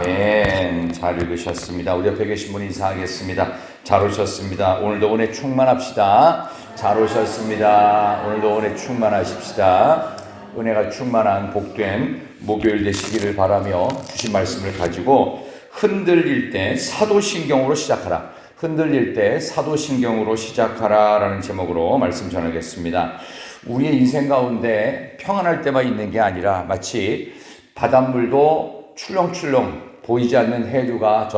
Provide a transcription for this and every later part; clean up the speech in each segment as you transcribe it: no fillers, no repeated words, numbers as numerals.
아멘. 잘 읽으셨습니다. 우리 옆에 계신 분 인사하겠습니다. 잘 오셨습니다. 오늘도 은혜 충만합시다. 잘 오셨습니다. 오늘도 은혜 충만하십시다. 은혜가 충만한 복된 목요일 되시기를 바라며 주신 말씀을 가지고 흔들릴 때 사도신경으로 시작하라. 흔들릴 때 사도신경으로 시작하라 라는 제목으로 말씀 전하겠습니다. 우리의 인생 가운데 평안할 때만 있는 게 아니라 마치 바닷물도 출렁출렁 보이지 않는 해류가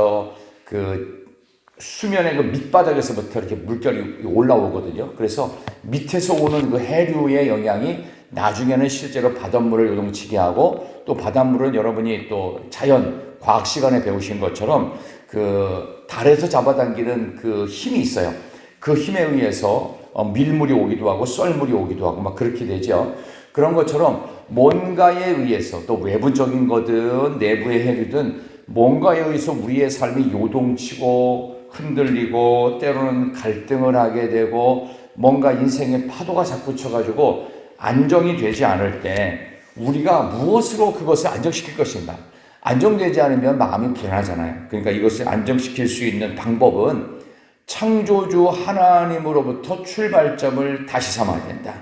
수면의 그 밑바닥에서부터 이렇게 물결이 올라오거든요. 그래서 밑에서 오는 그 해류의 영향이 나중에는 실제로 바닷물을 요동치게 하고, 또 바닷물은 여러분이 또 자연 과학 시간에 배우신 것처럼 그 달에서 잡아당기는 그 힘이 있어요. 그 힘에 의해서 밀물이 오기도 하고 썰물이 오기도 하고 막 그렇게 되죠. 그런 것처럼 뭔가에 의해서, 또 외부적인 거든 내부의 해류든 뭔가에 의해서 우리의 삶이 요동치고 흔들리고 때로는 갈등을 하게 되고 뭔가 인생의 파도가 자꾸 쳐가지고 안정이 되지 않을 때 우리가 무엇으로 그것을 안정시킬 것인가? 안정되지 않으면 마음이 불안하잖아요. 그러니까 이것을 안정시킬 수 있는 방법은 창조주 하나님으로부터 출발점을 다시 삼아야 된다.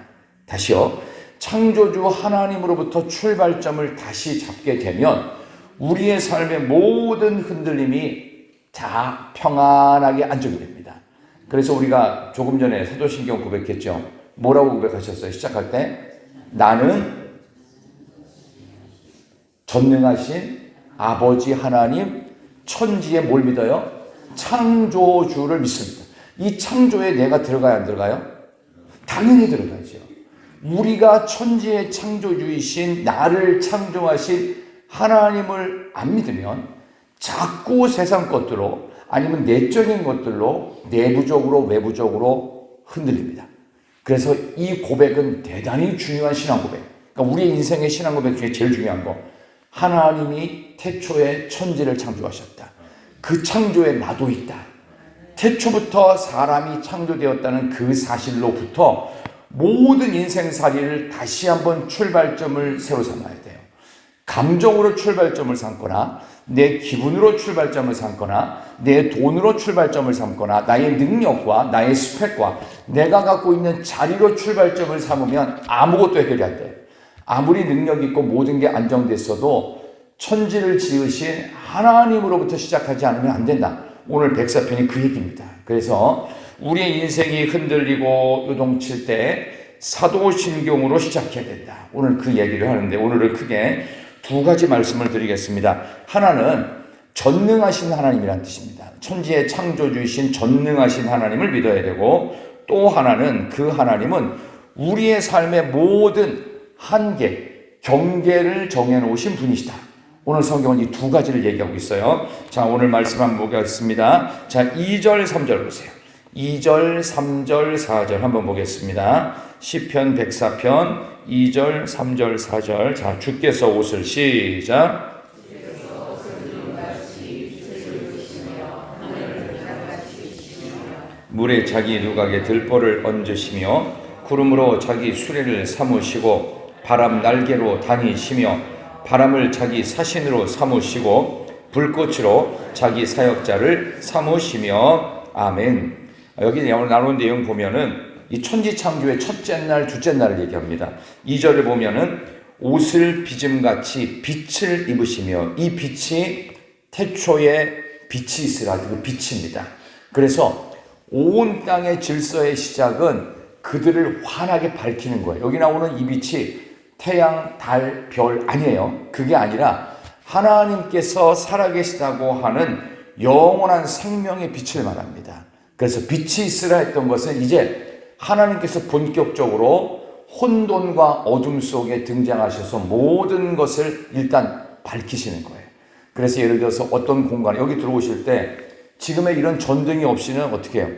다시요. 창조주 하나님으로부터 출발점을 다시 잡게 되면 우리의 삶의 모든 흔들림이 다 평안하게 안정이 됩니다. 그래서 우리가 조금 전에 사도신경 고백했죠. 뭐라고 고백하셨어요? 시작할 때 나는 전능하신 아버지 하나님 천지에 뭘 믿어요? 창조주를 믿습니다. 이 창조에 내가 들어가야 안 들어가요? 당연히 들어가죠. 우리가 천지의 창조주이신 나를 창조하신 하나님을 안 믿으면 자꾸 세상 것들로 아니면 내적인 것들로 내부적으로 외부적으로 흔들립니다. 그래서 이 고백은 대단히 중요한 신앙 고백. 그러니까 우리의 인생의 신앙 고백 중에 제일 중요한 거. 하나님이 태초에 천지를 창조하셨다. 그 창조에 나도 있다. 태초부터 사람이 창조되었다는 그 사실로부터 모든 인생살이를 다시 한번 출발점을 새로 삼아야 돼요. 감정으로 출발점을 삼거나 내 기분으로 출발점을 삼거나 내 돈으로 출발점을 삼거나 나의 능력과 나의 스펙과 내가 갖고 있는 자리로 출발점을 삼으면 아무것도 해결이 안 돼요. 아무리 능력 있고 모든 게 안정됐어도 천지를 지으신 하나님으로부터 시작하지 않으면 안 된다. 오늘 백사편이 그 얘기입니다. 그래서 우리의 인생이 흔들리고 요동칠 때 사도신경으로 시작해야 된다. 오늘 그 얘기를 하는데 오늘은 크게 두 가지 말씀을 드리겠습니다. 하나는 전능하신 하나님이란 뜻입니다. 천지의 창조주이신 전능하신 하나님을 믿어야 되고, 또 하나는 그 하나님은 우리의 삶의 모든 한계, 경계를 정해놓으신 분이시다. 오늘 성경은 이 두 가지를 얘기하고 있어요. 자, 오늘 말씀 한번 보겠습니다. 자, 2절, 3절 보세요. 2절, 3절, 4절 한번 보겠습니다. 시편 104편 2절, 3절, 4절. 자, 주께서 옷을 시작. 물에 자기 누각에 들보를 얹으시며 구름으로 자기 수레를 삼으시고 바람 날개로 다니시며 바람을 자기 사신으로 삼으시고 불꽃으로 자기 사역자를 삼으시며 아멘. 여기 오늘 나눈 내용 보면은 이 천지 창조의 첫째 날, 둘째 날을 얘기합니다. 2절을 보면은 옷을 빚음같이 빛을 입으시며, 이 빛이 태초에 빛이 있으라, 그 빛입니다. 그래서 온 땅의 질서의 시작은 그들을 환하게 밝히는 거예요. 여기 나오는 이 빛이 태양, 달, 별 아니에요. 그게 아니라 하나님께서 살아계시다고 하는 영원한 생명의 빛을 말합니다. 그래서 빛이 있으라 했던 것은 이제 하나님께서 본격적으로 혼돈과 어둠 속에 등장하셔서 모든 것을 일단 밝히시는 거예요. 그래서 예를 들어서 어떤 공간에 여기 들어오실 때 지금의 이런 전등이 없이는 어떻게 해요?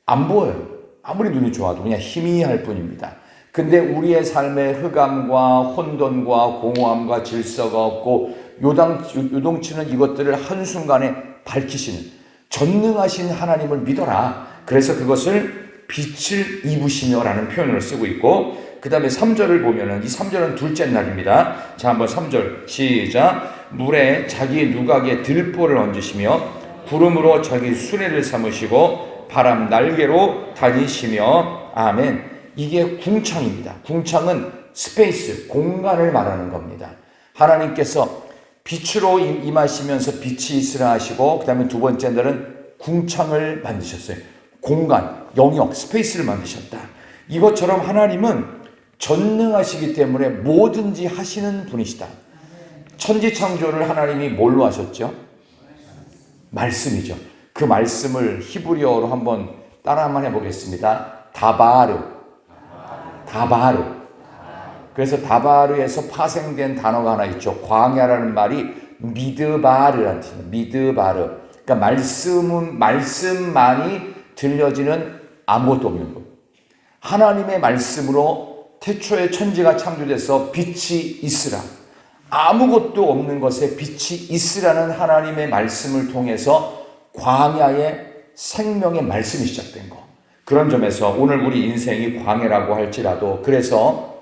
안 보여요. 아무리 눈이 좋아도 그냥 희미할 뿐입니다. 근데 우리의 삶의 흑암과 혼돈과 공허함과 질서가 없고 요동치는 이것들을 한순간에 밝히시는 전능하신 하나님을 믿어라. 그래서 그것을 빛을 입으시며 라는 표현을 쓰고 있고, 그 다음에 3절을 보면은 이 3절은 둘째 날입니다. 자, 한번 3절 시작. 물에 자기 누각에 들보를 얹으시며 구름으로 자기 수레를 삼으시고 바람 날개로 다니시며. 아멘. 이게 궁창입니다. 궁창은 스페이스, 공간을 말하는 겁니다. 하나님께서 빛으로 임하시면서 빛이 있으라 하시고, 그 다음에 두 번째 날은 궁창을 만드셨어요. 공간, 영역, 스페이스를 만드셨다. 이것처럼 하나님은 전능하시기 때문에 뭐든지 하시는 분이시다. 천지창조를 하나님이 뭘로 하셨죠? 말씀이죠. 그 말씀을 히브리어로 한번 따라만 해보겠습니다. 다바르. 그래서 다바르에서 파생된 단어가 하나 있죠. 광야라는 말이 미드바르라는 뜻이에요. 미드바르. 그러니까 말씀만이 들려지는 아무것도 없는 것. 하나님의 말씀으로 태초에 천지가 창조돼서 빛이 있으라. 아무것도 없는 것에 빛이 있으라는 하나님의 말씀을 통해서 광야의 생명의 말씀이 시작된 거. 그런 점에서 오늘 우리 인생이 광야라고 할지라도, 그래서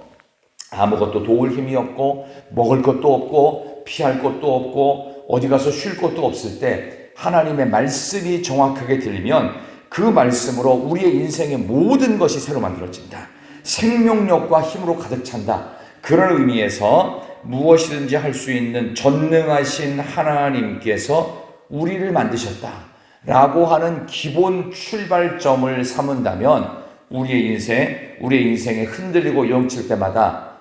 아무것도 도울 힘이 없고 먹을 것도 없고 피할 것도 없고 어디 가서 쉴 것도 없을 때 하나님의 말씀이 정확하게 들리면 그 말씀으로 우리의 인생의 모든 것이 새로 만들어진다. 생명력과 힘으로 가득 찬다. 그런 의미에서 무엇이든지 할 수 있는 전능하신 하나님께서 우리를 만드셨다 라고 하는 기본 출발점을 삼은다면 우리의 인생에 흔들리고 영칠 때마다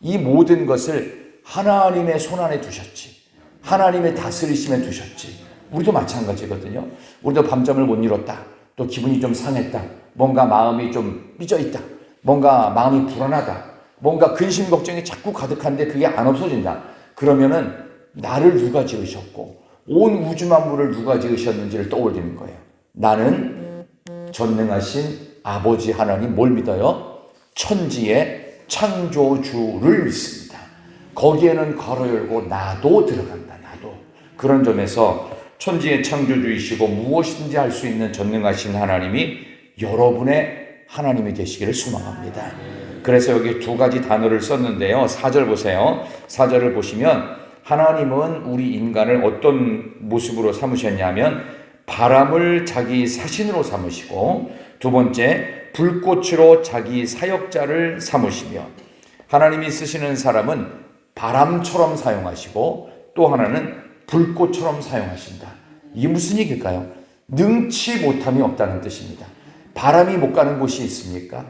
이 모든 것을 하나님의 손안에 두셨지. 하나님의 다스리심에 두셨지. 우리도 마찬가지거든요. 우리도 밤잠을 못 이뤘다. 또 기분이 좀 상했다. 뭔가 마음이 좀 삐져있다. 뭔가 마음이 불안하다. 뭔가 근심 걱정이 자꾸 가득한데 그게 안 없어진다. 그러면은 나를 누가 지으셨고 온 우주 만물을 누가 지으셨는지를 떠올리는 거예요. 나는 전능하신 아버지 하나님 뭘 믿어요? 천지의 창조주를 믿습니다. 거기에는 괄호 열고 나도 들어간다. 나도. 그런 점에서 천지의 창조주이시고 무엇이든지 할 수 있는 전능하신 하나님이 여러분의 하나님이 되시기를 소망합니다. 그래서 여기 두 가지 단어를 썼는데요. 4절 보세요. 4절을 보시면 하나님은 우리 인간을 어떤 모습으로 삼으셨냐면 바람을 자기 사신으로 삼으시고, 두 번째 불꽃으로 자기 사역자를 삼으시며, 하나님이 쓰시는 사람은 바람처럼 사용하시고 또 하나는 불꽃처럼 사용하신다. 이게 무슨 얘기일까요? 능치 못함이 없다는 뜻입니다. 바람이 못 가는 곳이 있습니까?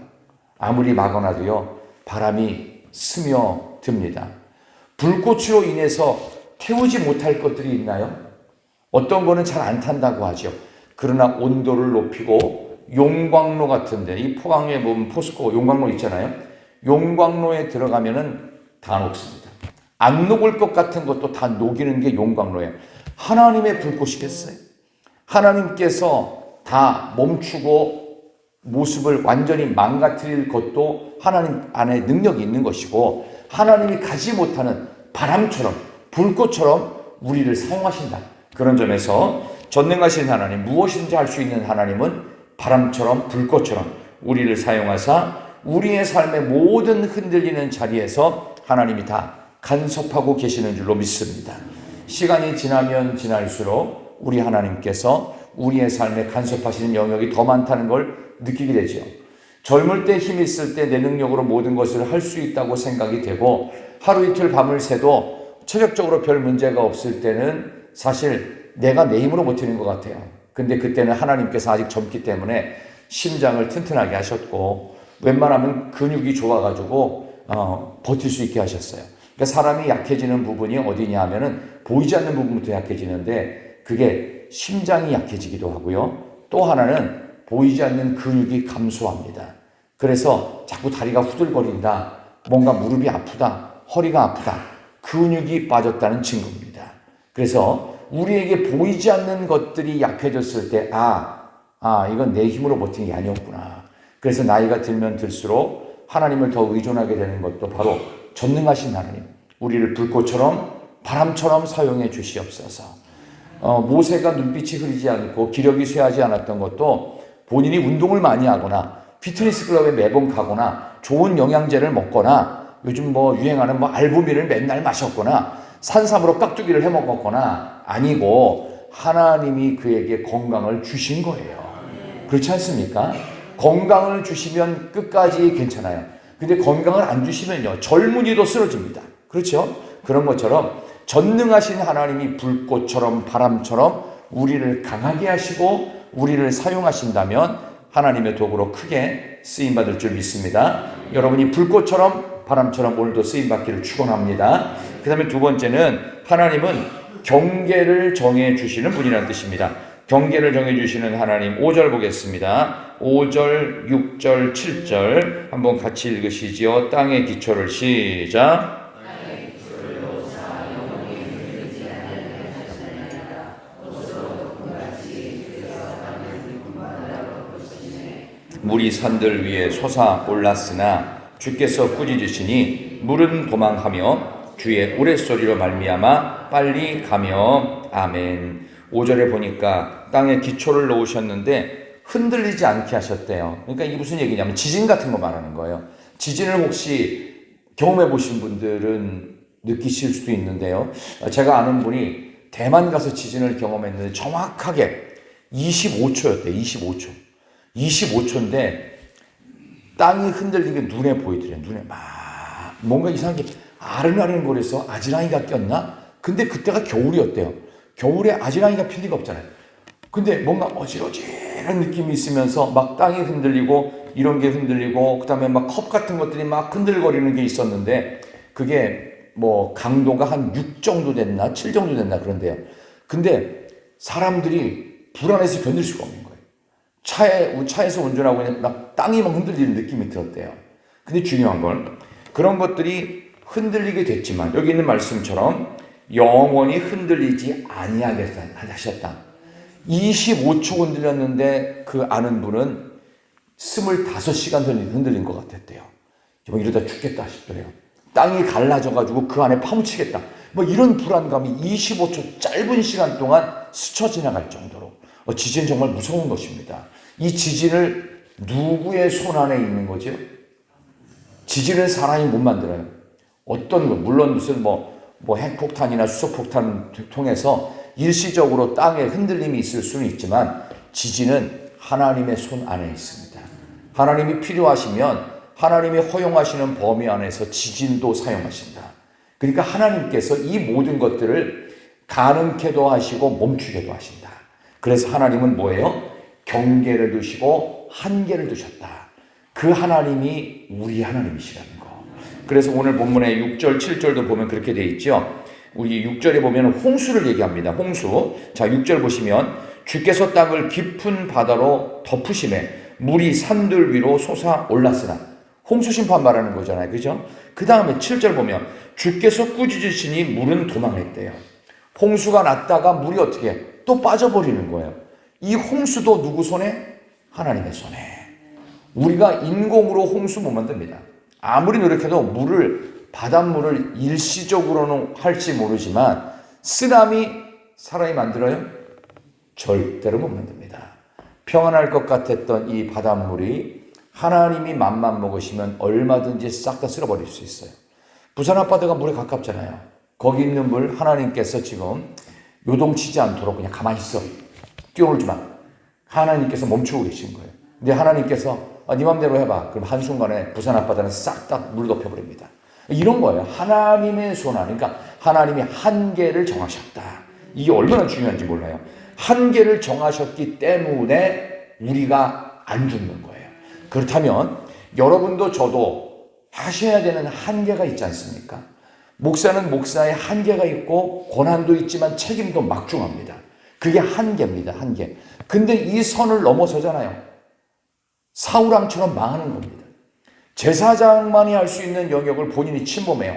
아무리 막아놔도요, 바람이 스며듭니다. 불꽃으로 인해서 태우지 못할 것들이 있나요? 어떤 거는 잘 안 탄다고 하죠. 그러나 온도를 높이고 용광로 같은데, 이 포항에 보면 포스코 용광로 있잖아요. 용광로에 들어가면은 다 녹습니다. 안 녹을 것 같은 것도 다 녹이는 게 용광로예요. 하나님의 불꽃이겠어요? 하나님께서 다 멈추고 모습을 완전히 망가뜨릴 것도 하나님 안에 능력이 있는 것이고, 하나님이 가지 못하는 바람처럼 불꽃처럼 우리를 사용하신다. 그런 점에서 전능하신 하나님, 무엇이든지 할 수 있는 하나님은 바람처럼 불꽃처럼 우리를 사용하사 우리의 삶의 모든 흔들리는 자리에서 하나님이 다 간섭하고 계시는 줄로 믿습니다. 시간이 지나면 지날수록 우리 하나님께서 우리의 삶에 간섭하시는 영역이 더 많다는 걸 느끼게 되죠. 젊을 때 힘 있을 때 내 능력으로 모든 것을 할 수 있다고 생각이 되고, 하루 이틀 밤을 새도 체력적으로 별 문제가 없을 때는 사실 내가 내 힘으로 버티는 것 같아요. 근데 그때는 하나님께서 아직 젊기 때문에 심장을 튼튼하게 하셨고 웬만하면 근육이 좋아가지고 버틸 수 있게 하셨어요. 그러니까 사람이 약해지는 부분이 어디냐 하면은 보이지 않는 부분부터 약해지는데, 그게 심장이 약해지기도 하고요. 또 하나는 보이지 않는 근육이 감소합니다. 그래서 자꾸 다리가 후들거린다, 뭔가 무릎이 아프다, 허리가 아프다, 근육이 빠졌다는 증거입니다. 그래서 우리에게 보이지 않는 것들이 약해졌을 때 이건 내 힘으로 버틴 게 아니었구나. 그래서 나이가 들면 들수록 하나님을 더 의존하게 되는 것도 바로 전능하신 하나님, 우리를 불꽃처럼 바람처럼 사용해 주시옵소서. 모세가 눈빛이 흐리지 않고 기력이 쇠하지 않았던 것도 본인이 운동을 많이 하거나 피트니스 클럽에 매번 가거나 좋은 영양제를 먹거나 요즘 유행하는 알부민을 맨날 마셨거나 산삼으로 깍두기를 해 먹었거나 아니고 하나님이 그에게 건강을 주신 거예요. 그렇지 않습니까? 건강을 주시면 끝까지 괜찮아요. 근데 건강을 안 주시면요, 젊은이도 쓰러집니다. 그렇죠? 그런 것처럼 전능하신 하나님이 불꽃처럼 바람처럼 우리를 강하게 하시고 우리를 사용하신다면 하나님의 도구로 크게 쓰임받을 줄 믿습니다. 여러분이 불꽃처럼 바람처럼 오늘도 쓰임받기를 축원합니다. 그 다음에 두 번째는 하나님은 경계를 정해주시는 분이라는 뜻입니다. 경계를 정해주시는 하나님, 5절 보겠습니다. 5절, 6절, 7절 한번 같이 읽으시지요. 땅의 기초를 시작. 물이 산들 위에 솟아 올랐으나 주께서 꾸짖으시니 물은 도망하며 주의 우레소리로 말미암아 빨리 가며 아멘. 5절에 보니까 땅에 기초를 놓으셨는데 흔들리지 않게 하셨대요. 그러니까 이게 무슨 얘기냐면 지진 같은 거 말하는 거예요. 지진을 혹시 경험해 보신 분들은 느끼실 수도 있는데요. 제가 아는 분이 대만 가서 지진을 경험했는데 정확하게 25초였대요. 25초. 25초인데 땅이 흔들리게 눈에 보이더래요. 눈에 막 뭔가 이상하게 아른아른거려서 아지랑이가 꼈나? 근데 그때가 겨울이었대요. 겨울에 아지랑이가 필 리가 없잖아요. 근데 뭔가 어지러지한 느낌이 있으면서 막 땅이 흔들리고 이런 게 흔들리고 그다음에 막 컵 같은 것들이 막 흔들거리는 게 있었는데 그게 뭐 강도가 한 6 정도 됐나 7 정도 됐나 그런데요. 근데 사람들이 불안해서 견딜 수가 없는 거예요. 차에서 운전하고 있는 막 땅이 막 흔들리는 느낌이 들었대요. 근데 중요한 건 그런 것들이 흔들리게 됐지만 여기 있는 말씀처럼 영원히 흔들리지 아니하게 하셨다. 25초 흔들렸는데 그 아는 분은 25시간 흔들린 것 같았대요. 이러다 죽겠다 싶더래요. 땅이 갈라져가지고 그 안에 파묻히겠다. 뭐 이런 불안감이 25초 짧은 시간 동안 스쳐 지나갈 정도로 지진 정말 무서운 것입니다. 이 지진을 누구의 손 안에 있는 거죠? 지진을 사람이 못 만들어요. 어떤 거 물론 무슨 뭐 핵폭탄이나 수소폭탄을 통해서 일시적으로 땅에 흔들림이 있을 수는 있지만 지진은 하나님의 손 안에 있습니다. 하나님이 필요하시면 하나님이 허용하시는 범위 안에서 지진도 사용하신다. 그러니까 하나님께서 이 모든 것들을 가능케도 하시고 멈추게도 하신다. 그래서 하나님은 뭐예요? 경계를 두시고 한계를 두셨다. 그 하나님이 우리 하나님이시라는 거. 그래서 오늘 본문의 6절, 7절도 보면 그렇게 돼 있죠. 우리 6절에 보면 홍수를 얘기합니다. 홍수. 자, 6절 보시면 주께서 땅을 깊은 바다로 덮으심에 물이 산들 위로 솟아 올랐으나 홍수 심판 말하는 거잖아요. 그죠? 그 다음에 7절 보면 주께서 꾸짖으시니 물은 도망했대요. 홍수가 났다가 물이 어떻게 또 빠져버리는 거예요. 이 홍수도 누구 손에? 하나님의 손에. 우리가 인공으로 홍수 못 만듭니다. 아무리 노력해도 바닷물을 일시적으로는 할지 모르지만 쓰나미 사람이 만들어요? 절대로 못 만듭니다. 평안할 것 같았던 이 바닷물이 하나님이 맘만 먹으시면 얼마든지 싹 다 쓸어버릴 수 있어요. 부산 앞바다가 물에 가깝잖아요. 거기 있는 물 하나님께서 지금 요동치지 않도록 그냥 가만히 있어. 뛰어놀지 마. 하나님께서 멈추고 계신 거예요. 근데 하나님께서 네 맘대로 해봐. 그럼 한순간에 부산 앞바다는 싹 다 물 덮여버립니다. 이런 거예요. 하나님의 손 안에. 그러니까 하나님이 한계를 정하셨다. 이게 얼마나 중요한지 몰라요. 한계를 정하셨기 때문에 우리가 안 죽는 거예요. 그렇다면 여러분도 저도 하셔야 되는 한계가 있지 않습니까? 목사는 목사의 한계가 있고 고난도 있지만 책임도 막중합니다. 그게 한계입니다. 한계. 근데 이 선을 넘어서잖아요. 사울왕처럼 망하는 겁니다. 제사장만이 할 수 있는 영역을 본인이 침범해요.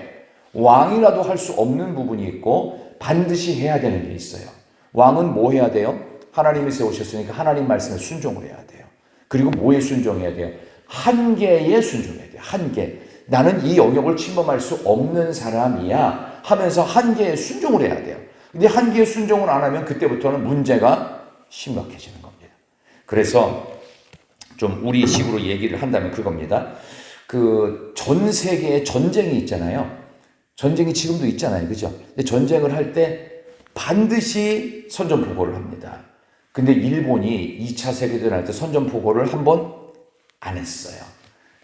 왕이라도 할 수 없는 부분이 있고 반드시 해야 되는 게 있어요. 왕은 뭐 해야 돼요? 하나님이 세우셨으니까 하나님 말씀에 순종을 해야 돼요. 그리고 뭐에 순종해야 돼요? 한계에 순종해야 돼요. 한계. 나는 이 영역을 침범할 수 없는 사람이야 하면서 한계에 순종을 해야 돼요. 근데 한계에 순종을 안 하면 그때부터는 문제가 심각해지는 겁니다. 그래서 좀 우리식으로 얘기를 한다면 그겁니다. 그 전 세계에 전쟁이 있잖아요. 전쟁이 지금도 있잖아요. 그죠? 근데 전쟁을 할 때 반드시 선전포고를 합니다. 근데 일본이 2차 세계대전 할 때 선전포고를 한 번 안 했어요.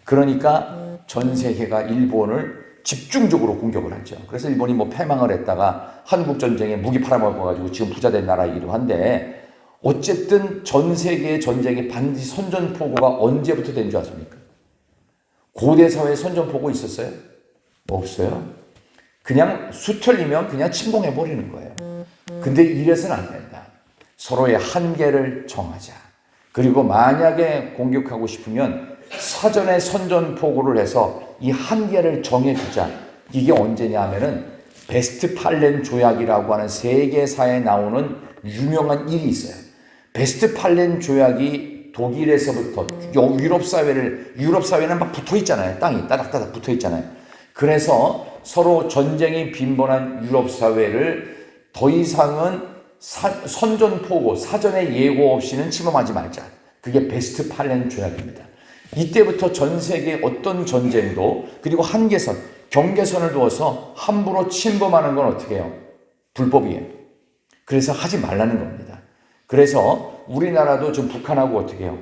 그러니까 전 세계가 일본을 집중적으로 공격을 하죠. 그래서 일본이 뭐 패망을 했다가 한국전쟁에 무기 팔아먹어가지고 지금 부자된 나라이기도 한데, 어쨌든 전 세계의 전쟁이 반드시 선전포고가 언제부터 된 줄 아십니까? 고대 사회에 선전포고 있었어요? 없어요. 그냥 수틀리면 그냥 침공해버리는 거예요. 근데 이래서는 안 된다. 서로의 한계를 정하자. 그리고 만약에 공격하고 싶으면 사전에 선전포고를 해서 이 한계를 정해주자. 이게 언제냐 하면은 베스트팔렌 조약이라고 하는 세계사에 나오는 유명한 일이 있어요. 베스트팔렌 조약이 독일에서부터 유럽 사회는 막 붙어 있잖아요. 땅이 따닥따닥 붙어 있잖아요. 그래서 서로 전쟁이 빈번한 유럽 사회를 더 이상은 선전포고, 사전에 예고 없이는 침범하지 말자. 그게 베스트팔렌 조약입니다. 이때부터 전 세계 어떤 전쟁도, 그리고 한계선, 경계선을 두어서 함부로 침범하는 건 어떻게 해요? 불법이에요. 그래서 하지 말라는 겁니다. 그래서 우리나라도 지금 북한하고 어떻게 해요?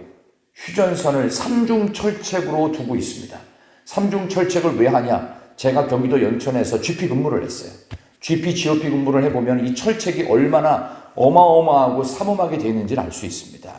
휴전선을 삼중철책으로 두고 있습니다. 삼중철책을 왜 하냐? 제가 경기도 연천에서 GP 근무를 했어요. GP, GOP 근무를 해보면 이 철책이 얼마나 어마어마하고 삼엄하게 되어 있는지를 알 수 있습니다.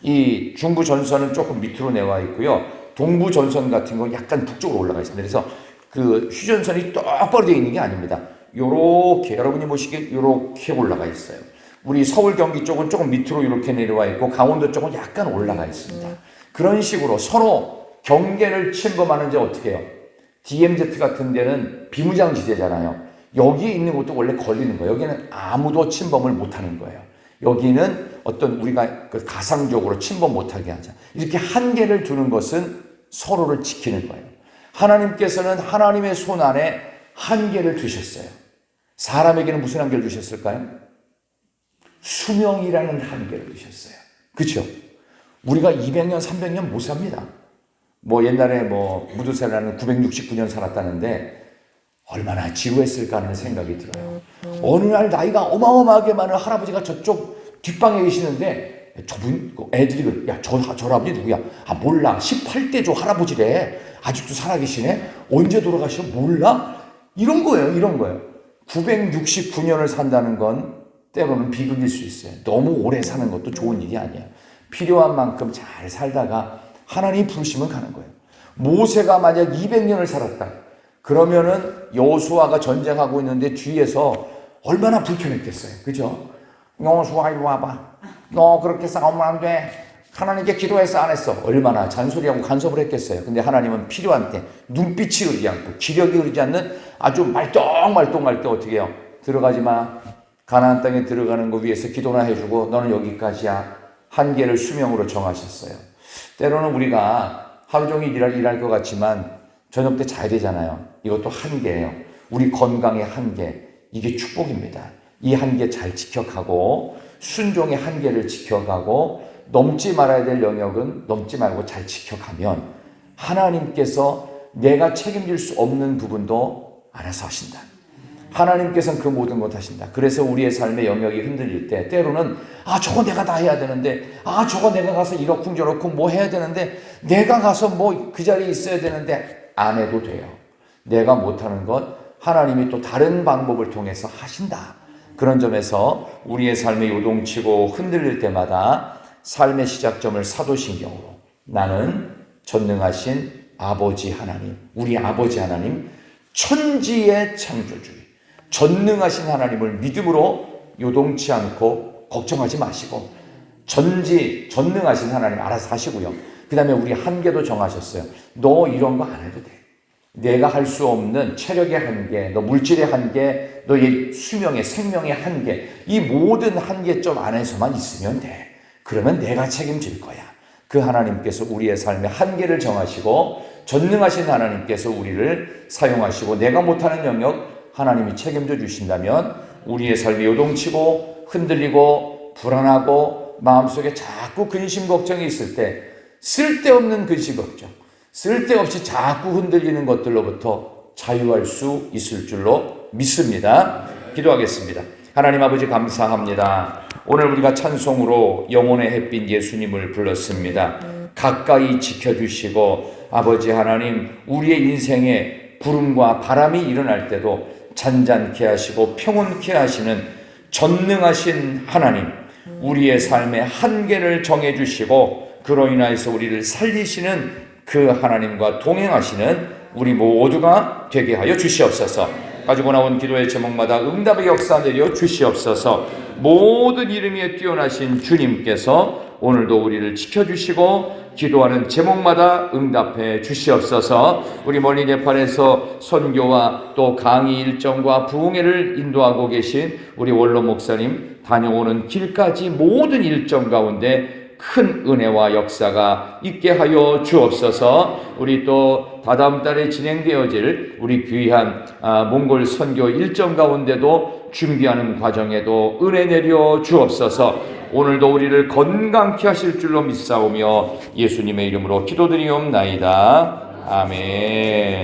이 중부 전선은 조금 밑으로 내와 있고요. 동부 전선 같은 건 약간 북쪽으로 올라가 있습니다. 그래서 그 휴전선이 똑바로 되어 있는 게 아닙니다. 요렇게, 여러분이 보시기에 요렇게 올라가 있어요. 우리 서울 경기 쪽은 조금 밑으로 이렇게 내려와 있고, 강원도 쪽은 약간 올라가 있습니다. 그런 식으로 서로 경계를 침범하는지 어떻게 해요? DMZ 같은 데는 비무장지대잖아요. 여기 있는 것도 원래 걸리는 거예요. 여기는 아무도 침범을 못하는 거예요. 여기는 어떤 우리가 가상적으로 침범 못하게 하자. 이렇게 한계를 두는 것은 서로를 지키는 거예요. 하나님께서는 하나님의 손 안에 한계를 두셨어요. 사람에게는 무슨 한계를 두셨을까요? 수명이라는 한계를 두셨어요. 그렇죠? 우리가 200년, 300년 못 삽니다. 뭐 옛날에 뭐 무두살라는 969년 살았다는데 얼마나 지루했을까 하는 생각이 들어요. 어느 날 나이가 어마어마하게 많은 할아버지가 저쪽 뒷방에 계시는데, 저분 애들이 저 할아버지 누구야? 몰라. 18대 저 할아버지래. 아직도 살아계시네. 언제 돌아가셔? 몰라. 이런 거예요. 969년을 산다는 건 때로는 비극일 수 있어요. 너무 오래 사는 것도 좋은 일이 아니에요. 필요한 만큼 잘 살다가 하나님이 부르시면 가는 거예요. 모세가 만약 200년을 살았다. 그러면은 여호수아가 전쟁하고 있는데 뒤에서 얼마나 불편했겠어요. 그죠? 여호수아 이리 와봐. 너 그렇게 싸우면 안 돼. 하나님께 기도해서 안 했어. 얼마나 잔소리하고 간섭을 했겠어요. 근데 하나님은 필요한 때 눈빛이 흐르지 않고 기력이 흐르지 않는 아주 말똥말똥 어떻게 해요? 들어가지 마. 가나안 땅에 들어가는 거 위해서 기도나 해주고 너는 여기까지야. 한계를 수명으로 정하셨어요. 때로는 우리가 하루 종일 일할 것 같지만 저녁 때 자야 되잖아요. 이것도 한계예요. 우리 건강의 한계. 이게 축복입니다. 이 한계 잘 지켜가고 순종의 한계를 지켜가고 넘지 말아야 될 영역은 넘지 말고 잘 지켜가면 하나님께서 내가 책임질 수 없는 부분도 알아서 하신다. 하나님께서는 그 모든 것 하신다. 그래서 우리의 삶의 영역이 흔들릴 때 때로는 저거 내가 다 해야 되는데 저거 내가 가서 이러쿵저러쿵 뭐 해야 되는데 내가 가서 뭐 그 자리에 있어야 되는데 안 해도 돼요. 내가 못하는 것 하나님이 또 다른 방법을 통해서 하신다. 그런 점에서 우리의 삶에 요동치고 흔들릴 때마다 삶의 시작점을 사도신경으로 나는 전능하신 아버지 하나님, 우리 아버지 하나님, 천지의 창조주의, 전능하신 하나님을 믿음으로 요동치 않고 걱정하지 마시고 전능하신 하나님 알아서 하시고요. 그 다음에 우리 한계도 정하셨어요. 너 이런 거 안 해도 돼. 내가 할 수 없는 체력의 한계, 너 물질의 한계, 너의 수명의 생명의 한계, 이 모든 한계점 안에서만 있으면 돼. 그러면 내가 책임질 거야. 그 하나님께서 우리의 삶의 한계를 정하시고 전능하신 하나님께서 우리를 사용하시고 내가 못하는 영역 하나님이 책임져 주신다면 우리의 삶이 요동치고 흔들리고 불안하고 마음속에 자꾸 근심 걱정이 있을 때 쓸데없는 근심 걱정, 쓸데없이 자꾸 흔들리는 것들로부터 자유할 수 있을 줄로 믿습니다. 기도하겠습니다. 하나님 아버지 감사합니다. 오늘 우리가 찬송으로 영혼의 햇빛 예수님을 불렀습니다. 가까이 지켜주시고 아버지 하나님 우리의 인생에 구름과 바람이 일어날 때도 잔잔케 하시고 평온케 하시는 전능하신 하나님, 우리의 삶의 한계를 정해주시고 그로 인하여서 우리를 살리시는 그 하나님과 동행하시는 우리 모두가 되게 하여 주시옵소서. 가지고 나온 기도의 제목마다 응답의 역사 내려 주시옵소서. 모든 이름 위에 뛰어나신 주님께서 오늘도 우리를 지켜주시고 기도하는 제목마다 응답해 주시옵소서. 우리 멀리 네팔에서 선교와 또 강의 일정과 부흥회를 인도하고 계신 우리 원로 목사님 다녀오는 길까지 모든 일정 가운데 큰 은혜와 역사가 있게 하여 주옵소서. 우리 또 다다음 달에 진행되어질 우리 귀한 몽골 선교 일정 가운데도 준비하는 과정에도 은혜 내려 주옵소서. 오늘도 우리를 건강케 하실 줄로 믿사오며 예수님의 이름으로 기도드리옵나이다. 아멘.